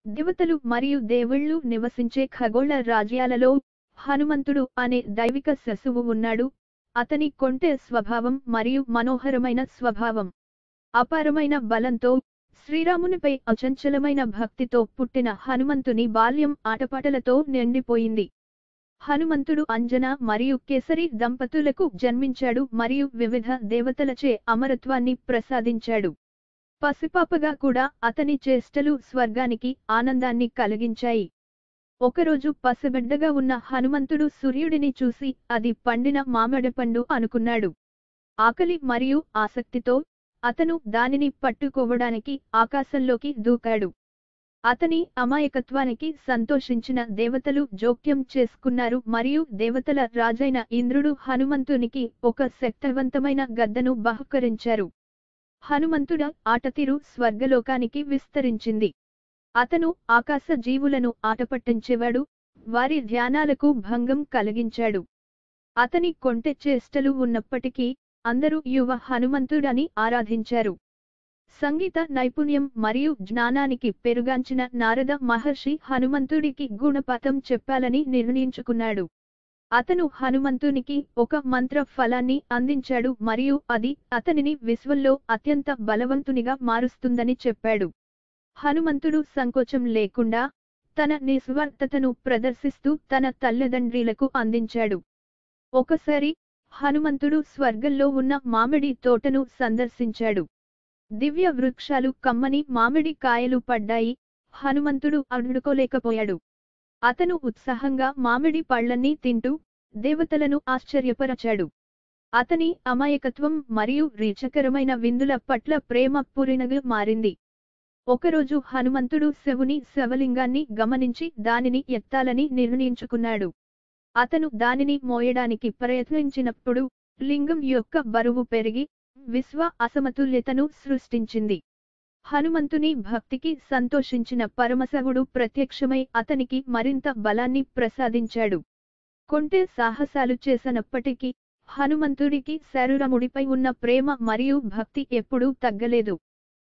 దేవతలు మరియు దేవుళ్ళు నివసించే ఖగోళ రాజ్యాలలో హనుమంతుడు అనే దైవిక శిశువు ఉన్నాడు. అతని కొంటె స్వభావం మరియు మనోహరమైన స్వభావం, అపారమైన బలంతో, శ్రీరామునిపై అచంచలమైన భక్తితో పుట్టిన హనుమంతుని బాల్యం ఆటపాటలతో నిండిపోయింది. హనుమంతుడు అంజన మరియు కేసరి దంపతులకు జన్మించాడు మరియు వివిధ దేవతలచే అమరత్వాన్ని ప్రసాదించాడు. పసిపాపగా కూడా అతని చేష్టలు స్వర్గానికి ఆనందాన్ని కలిగించాయి. ఒకరోజు పసిబిడ్డగా ఉన్న హనుమంతుడు సూర్యుడిని చూసి అది పండిన మామిడి పండు అనుకున్నాడు. ఆకలి మరియు ఆసక్తితో అతను దానిని పట్టుకోవడానికి ఆకాశంలోకి దూకాడు. అతని అమాయకత్వానికి సంతోషించిన దేవతలు జోక్యం చేసుకున్నారు మరియు దేవతల రాజైన ఇంద్రుడు హనుమంతునికి ఒక శక్తివంతమైన గద్దను బహుకరించారు. హనుమంతుడ ఆటతీరు స్వర్గలోకానికి విస్తరించింది. అతను ఆకాశ జీవులను ఆటపట్టించేవాడు, వారి ధ్యానాలకు భంగం కలిగించాడు. అతని కొంటె చేష్టలు ఉన్నప్పటికీ అందరూ యువ హనుమంతుడని ఆరాధించారు. సంగీత నైపుణ్యం మరియు జ్ఞానానికి పెరుగాంచిన నారద మహర్షి హనుమంతుడికి గుణపాఠం చెప్పాలని నిర్ణయించుకున్నాడు. అతను హనుమంతునికి ఒక మంత్ర ఫలాన్ని అందించాడు మరియు అది అతనిని విశ్వంలో అత్యంత బలవంతునిగా మారుస్తుందని చెప్పాడు. హనుమంతుడు సంకోచం లేకుండా తన నిస్వార్థతను ప్రదర్శిస్తూ తన తల్లిదండ్రులకు అందించాడు. ఒకసారి హనుమంతుడు స్వర్గంలో ఉన్న మామిడి తోటను సందర్శించాడు. దివ్య వృక్షాలు కమ్మని మామిడి కాయలు పడ్డాయి. హనుమంతుడు అడ్డుకోలేకపోయాడు. అతను ఉత్సాహంగా మామిడి పళ్లన్నీ తింటూ దేవతలను ఆశ్చర్యపరచాడు. అతని అమాయకత్వం మరియు రుచికరమైన విందుల పట్ల ప్రేమ పూరినగా మారింది. ఒకరోజు హనుమంతుడు శివుని శివలింగాన్ని గమనించి దానిని ఎత్తాలని నిర్ణయించుకున్నాడు. అతను దానిని మోయడానికి ప్రయత్నించినప్పుడు లింగం యొక్క బరువు పెరిగి విశ్వ అసమతుల్యతను సృష్టించింది. హనుమంతుని భక్తికి సంతోషించిన పరమశివుడు ప్రత్యక్షమై అతనికి మరింత బలాన్ని ప్రసాదించాడు. కొంటె సాహసాలు చేసినప్పటికీ హనుమంతుడికి శరీరముడిపై ఉన్న ప్రేమ మరియు భక్తి ఎప్పుడూ తగ్గలేదు.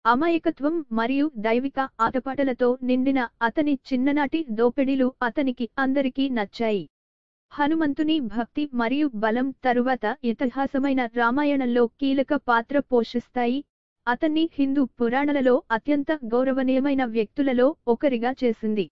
అమాయకత్వం మరియు దైవిక ఆటపాటలతో నిండిన అతని చిన్ననాటి దోపిడీలు అతనికి అందరికీ నచ్చాయి. హనుమంతుని భక్తి మరియు బలం తరువాత ఇతిహాసమైన రామాయణంలో కీలక పాత్ర పోషిస్తాయి. అతన్ని హిందూ పురాణాలలో అత్యంత గౌరవనీయమైన వ్యక్తులలో ఒకరిగా చేసింది.